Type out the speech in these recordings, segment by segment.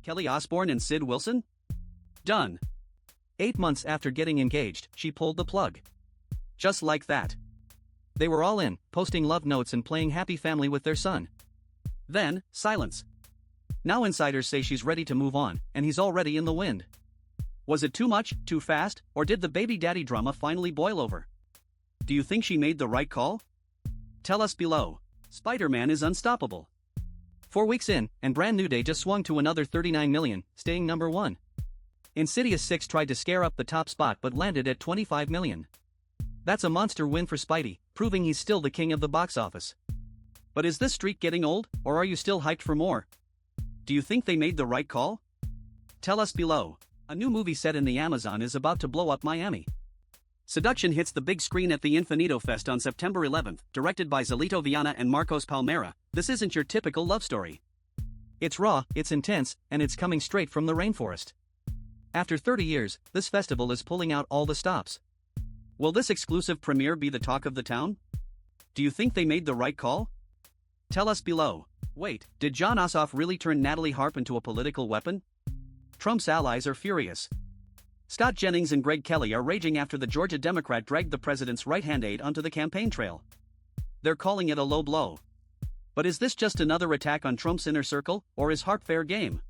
Kelly Osbourne and Sid Wilson? Done. 8 months after getting engaged, she pulled the plug. Just like that. They were all in, posting love notes and playing happy family with their son. Then, silence. Now insiders say she's ready to move on, and he's already in the wind. Was it too much, too fast, or did the baby daddy drama finally boil over? Do you think she made the right call? Tell us below. Spider-Man is unstoppable. 4 weeks in, and Brand New Day just swung to another 39 million, staying number 1. Insidious 6 tried to scare up the top spot but landed at 25 million. That's a monster win for Spidey, proving he's still the king of the box office. But is this streak getting old, or are you still hyped for more? Do you think they made the right call? Tell us below. A new movie set in the Amazon is about to blow up Miami. Seduction hits the big screen at the Infinito Fest on September 11th, directed by Zelito Viana and Marcos Palmera. This isn't your typical love story. It's raw, it's intense, and it's coming straight from the rainforest. After 30 years, this festival is pulling out all the stops. Will this exclusive premiere be the talk of the town? Do you think they made the right call? Tell us below. Wait, did Jon Ossoff really turn Natalie Harp into a political weapon? Trump's allies are furious. Scott Jennings and Greg Kelly are raging after the Georgia Democrat dragged the president's right-hand aide onto the campaign trail. They're calling it a low blow. But is this just another attack on Trump's inner circle, or is Harp fair game?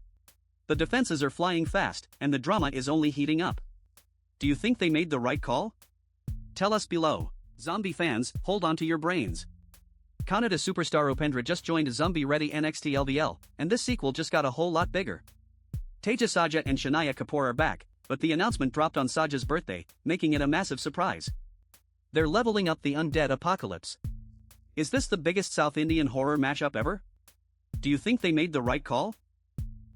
The defenses are flying fast, and the drama is only heating up. Do you think they made the right call? Tell us below. Zombie fans, hold on to your brains. Kannada superstar Upendra just joined Zombie Reddy NXT LVL, and this sequel just got a whole lot bigger. Teja Saja and Shania Kapoor are back, but the announcement dropped on Saja's birthday, making it a massive surprise. They're leveling up the undead apocalypse. Is this the biggest South Indian horror mashup ever? Do you think they made the right call?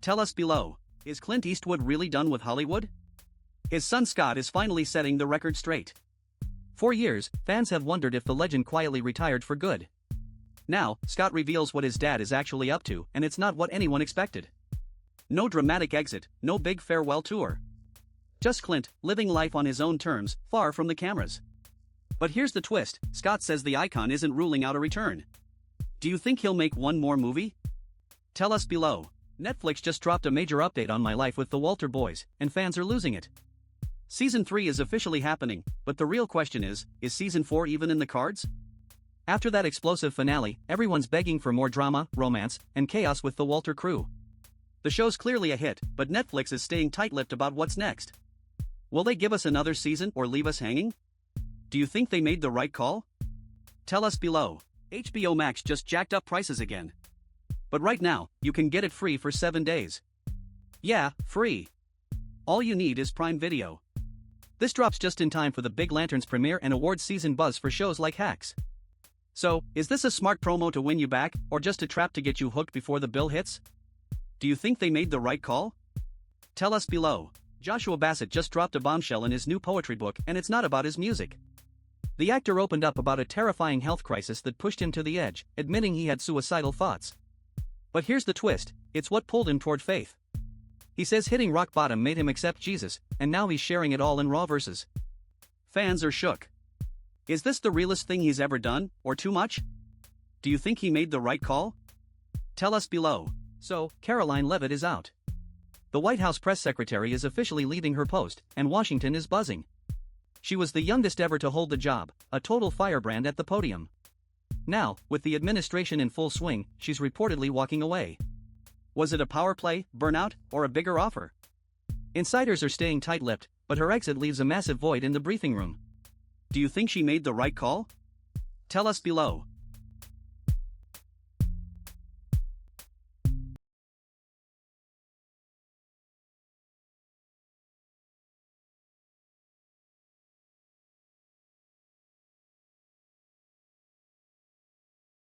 Tell us below. Is Clint Eastwood really done with Hollywood? His son Scott is finally setting the record straight. 4 years, fans have wondered if the legend quietly retired for good. Now, Scott reveals what his dad is actually up to, and it's not what anyone expected. No dramatic exit, no big farewell tour. Just Clint, living life on his own terms, far from the cameras. But here's the twist, Scott says the icon isn't ruling out a return. Do you think he'll make one more movie? Tell us below. Netflix just dropped a major update on My Life with the Walter Boys, and fans are losing it. Season 3 is officially happening, but the real question is Season 4 even in the cards? After that explosive finale, everyone's begging for more drama, romance, and chaos with the Walter crew. The show's clearly a hit, but Netflix is staying tight-lipped about what's next. Will they give us another season or leave us hanging? Do you think they made the right call? Tell us below. HBO Max just jacked up prices again. But right now, you can get it free for 7 days. Yeah, free. All you need is Prime Video. This drops just in time for the Big Lanterns premiere and awards season buzz for shows like Hacks. So, is this a smart promo to win you back, or just a trap to get you hooked before the bill hits? Do you think they made the right call? Tell us below. Joshua Bassett just dropped a bombshell in his new poetry book, and it's not about his music. The actor opened up about a terrifying health crisis that pushed him to the edge, admitting he had suicidal thoughts. But here's the twist, it's what pulled him toward faith. He says hitting rock bottom made him accept Jesus, and now he's sharing it all in raw verses. Fans are shook. Is this the realest thing he's ever done, or too much? Do you think he made the right call? Tell us below. So, Caroline Leavitt is out. The White House press secretary is officially leaving her post, and Washington is buzzing. She was the youngest ever to hold the job, a total firebrand at the podium. Now, with the administration in full swing, she's reportedly walking away. Was it a power play, burnout, or a bigger offer? Insiders are staying tight-lipped, but her exit leaves a massive void in the briefing room. Do you think she made the right call? Tell us below.